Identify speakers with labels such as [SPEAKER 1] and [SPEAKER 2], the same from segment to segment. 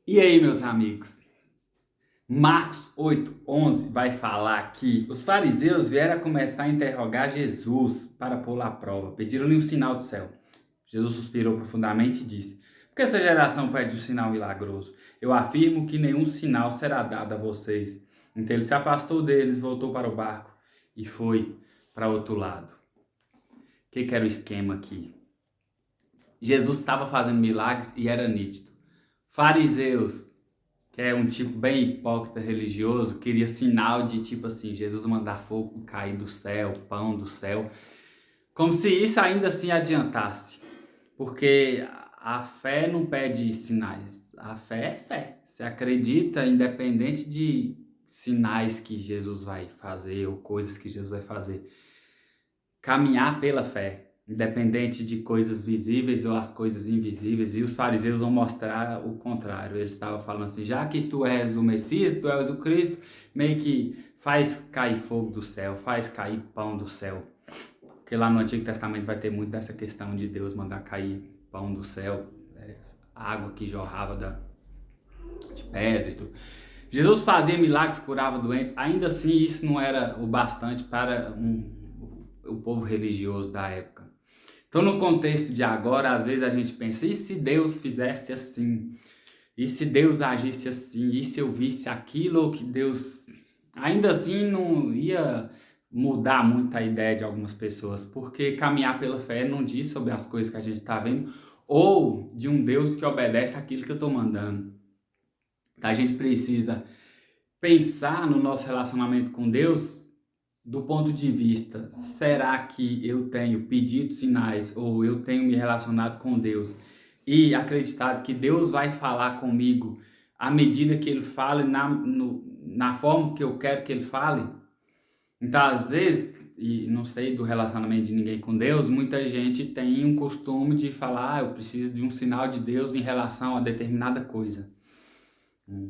[SPEAKER 1] E aí, meus amigos? Marcos 8:11 vai falar que os fariseus vieram a começar a interrogar Jesus para pô-lo à prova. Pediram-lhe um sinal do céu. Jesus suspirou profundamente e disse: Por que essa geração pede um sinal milagroso? Eu afirmo que nenhum sinal será dado a vocês. Então ele se afastou deles, voltou para o barco e foi para outro lado. O que era o esquema aqui? Jesus estava fazendo milagres e era nítido. Fariseus, que é um tipo bem hipócrita religioso, queria sinal de tipo assim, Jesus mandar fogo cair do céu, pão do céu, como se isso ainda assim adiantasse. Porque a fé não pede sinais, a fé é fé. Você acredita independente de sinais que Jesus vai fazer ou coisas que Jesus vai fazer. Caminhar pela fé, independente de coisas visíveis ou as coisas invisíveis, e os fariseus vão mostrar o contrário. Eles estavam falando assim: já que tu és o Messias, tu és o Cristo, meio que faz cair fogo do céu, faz cair pão do céu. Porque lá no Antigo Testamento vai ter muito dessa questão de Deus mandar cair pão do céu, água que jorrava de pedra e tudo. Jesus fazia milagres, curava doentes, ainda assim isso não era o bastante para o povo religioso da época. Então, no contexto de agora, às vezes a gente pensa: e se Deus fizesse assim? E se Deus agisse assim? E se eu visse aquilo? Ou que Deus. Ainda assim, não ia mudar muito a ideia de algumas pessoas, porque caminhar pela fé não diz sobre as coisas que a gente está vendo, ou de um Deus que obedece aquilo que eu estou mandando. Então, a gente precisa pensar no nosso relacionamento com Deus do ponto de vista: será que eu tenho pedido sinais ou eu tenho me relacionado com Deus e acreditado que Deus vai falar comigo à medida que Ele fala e na forma que eu quero que Ele fale? Então, às vezes, e não sei do relacionamento de ninguém com Deus, muita gente tem um costume de falar: eu preciso de um sinal de Deus em relação a determinada coisa.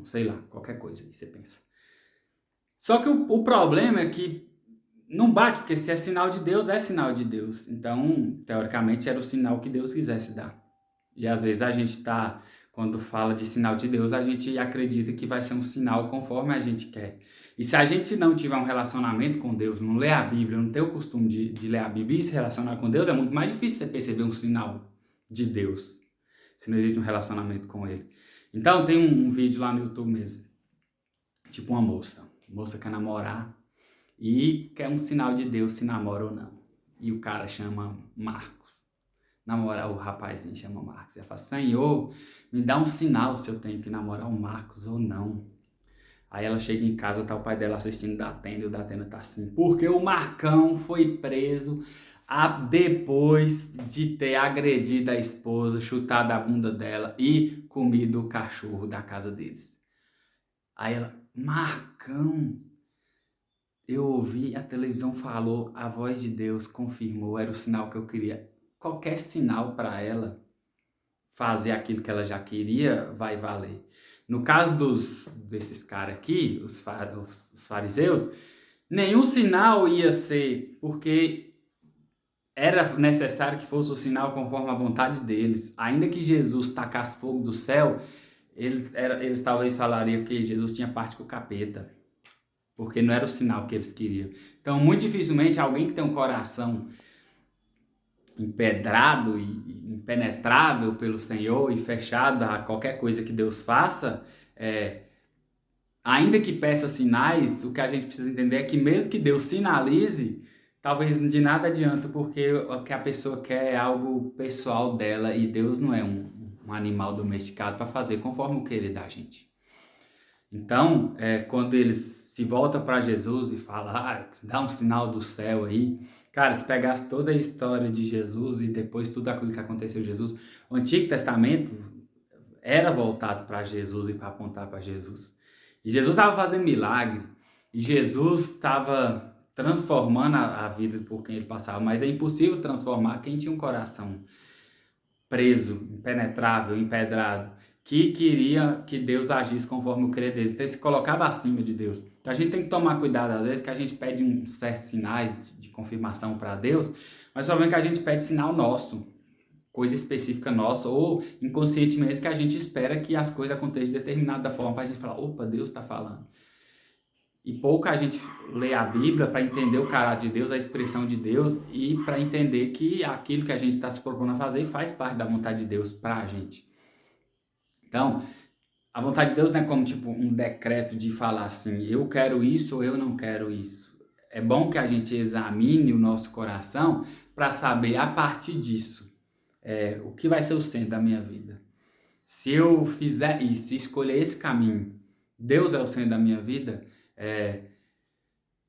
[SPEAKER 1] Sei lá, qualquer coisa aí você pensa. Só que o problema é que não bate, porque se é sinal de Deus, é sinal de Deus. Então, teoricamente, era o sinal que Deus quisesse dar. E às vezes a gente está, quando fala de sinal de Deus, a gente acredita que vai ser um sinal conforme a gente quer. E se a gente não tiver um relacionamento com Deus, não ler a Bíblia, não ter o costume de ler a Bíblia e se relacionar com Deus, é muito mais difícil você perceber um sinal de Deus, se não existe um relacionamento com Ele. Então, tem um vídeo lá no YouTube mesmo, tipo uma moça quer namorar, e quer um sinal de Deus se namora ou não. E o cara chama Marcos. Namora, o rapazinho chama Marcos. Ele fala: Senhor, me dá um sinal se eu tenho que namorar o Marcos ou não. Aí ela chega em casa, tá o pai dela assistindo Datena, e o Datena tá assim: porque o Marcão foi preso depois de ter agredido a esposa, chutado a bunda dela e comido o cachorro da casa deles. Aí ela: Marcão, eu ouvi, a televisão falou, a voz de Deus confirmou, era o sinal que eu queria. Qualquer sinal para ela fazer aquilo que ela já queria vai valer. No caso desses caras aqui, os fariseus, nenhum sinal ia ser, porque era necessário que fosse o sinal conforme a vontade deles. Ainda que Jesus tacasse fogo do céu, eles talvez falariam que Jesus tinha parte com o capeta, porque não era o sinal que eles queriam. Então, muito dificilmente alguém que tem um coração empedrado e impenetrável pelo Senhor e fechado a qualquer coisa que Deus faça, ainda que peça sinais, o que a gente precisa entender é que mesmo que Deus sinalize, talvez de nada adianta, porque o que a pessoa quer é algo pessoal dela e Deus não é um animal domesticado para fazer conforme o querer da gente. Então, quando eles se voltam para Jesus e falam: dá um sinal do céu aí. Cara, se pegasse toda a história de Jesus e depois tudo aquilo que aconteceu com Jesus, o Antigo Testamento era voltado para Jesus e para apontar para Jesus. E Jesus estava fazendo milagre, e Jesus estava transformando a vida por quem ele passava, mas é impossível transformar quem tinha um coração preso, impenetrável, empedrado, que queria que Deus agisse conforme o querer deles. Então, ele se colocava acima de Deus. Então, a gente tem que tomar cuidado, às vezes, que a gente pede certos sinais de confirmação para Deus, mas só vem que a gente pede sinal nosso. coisa específica nossa, ou inconscientemente que a gente espera que as coisas aconteçam de determinada forma para a gente falar, opa, Deus está falando. E pouco a gente lê a Bíblia para entender o caráter de Deus, a expressão de Deus e para entender que aquilo que a gente está se propondo a fazer faz parte da vontade de Deus para a gente. Então, a vontade de Deus não é como tipo um decreto de falar assim, eu quero isso ou eu não quero isso. É bom que a gente examine o nosso coração para saber a partir disso o que vai ser o centro da minha vida. Se eu fizer isso, escolher esse caminho, Deus é o centro da minha vida,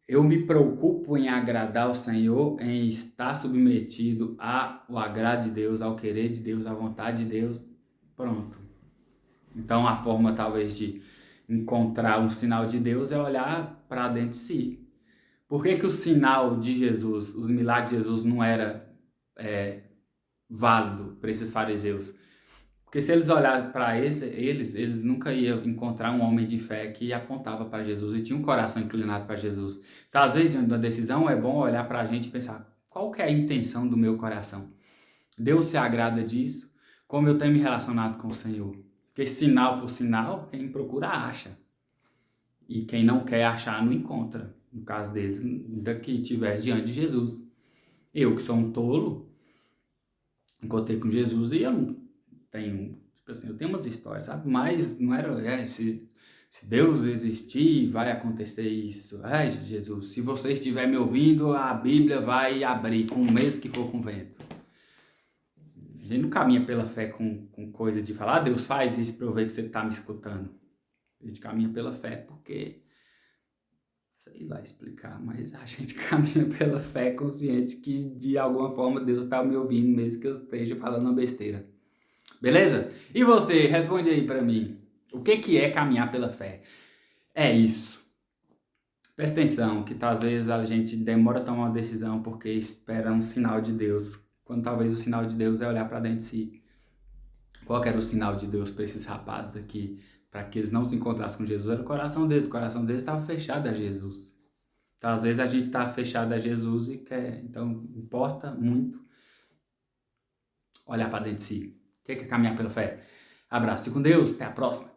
[SPEAKER 1] eu me preocupo em agradar o Senhor, em estar submetido ao agrado de Deus, ao querer de Deus, à vontade de Deus, pronto. Então a forma talvez de encontrar um sinal de Deus é olhar para dentro de si. Por que o sinal de Jesus, os milagres de Jesus não era válido para esses fariseus? Porque se eles olharem para eles nunca iam encontrar um homem de fé que apontava para Jesus e tinha um coração inclinado para Jesus. Então, às vezes, diante da decisão, é bom olhar para a gente e pensar, qual que é a intenção do meu coração? Deus se agrada disso? Como eu tenho me relacionado com o Senhor? Porque sinal por sinal, quem procura acha. E quem não quer achar, não encontra. No caso deles, que estiver diante de Jesus. Eu, que sou um tolo, encontrei com Jesus e eu não tenho, tipo assim, eu tenho umas histórias, sabe? Mas não era, se Deus existir, vai acontecer isso. Ai, Jesus, se você estiver me ouvindo, a Bíblia vai abrir com o mês que for com vento. A gente não caminha pela fé com coisa de falar, Deus faz isso para eu ver que você está me escutando. A gente caminha pela fé porque, sei lá explicar, mas a gente caminha pela fé consciente que de alguma forma Deus está me ouvindo, mesmo que eu esteja falando uma besteira. Beleza? E você, responde aí para mim. O que é caminhar pela fé? É isso. Presta atenção, que às vezes a gente demora a tomar uma decisão porque espera um sinal de Deus, quando talvez o sinal de Deus é olhar para dentro de si. Qual que era o sinal de Deus para esses rapazes aqui, para que eles não se encontrassem com Jesus? Era o coração deles estava fechado a Jesus. Então, às vezes a gente está fechado a Jesus e quer, então importa muito olhar para dentro de si. O que é caminhar pela fé? Abraço, fique com Deus, até a próxima.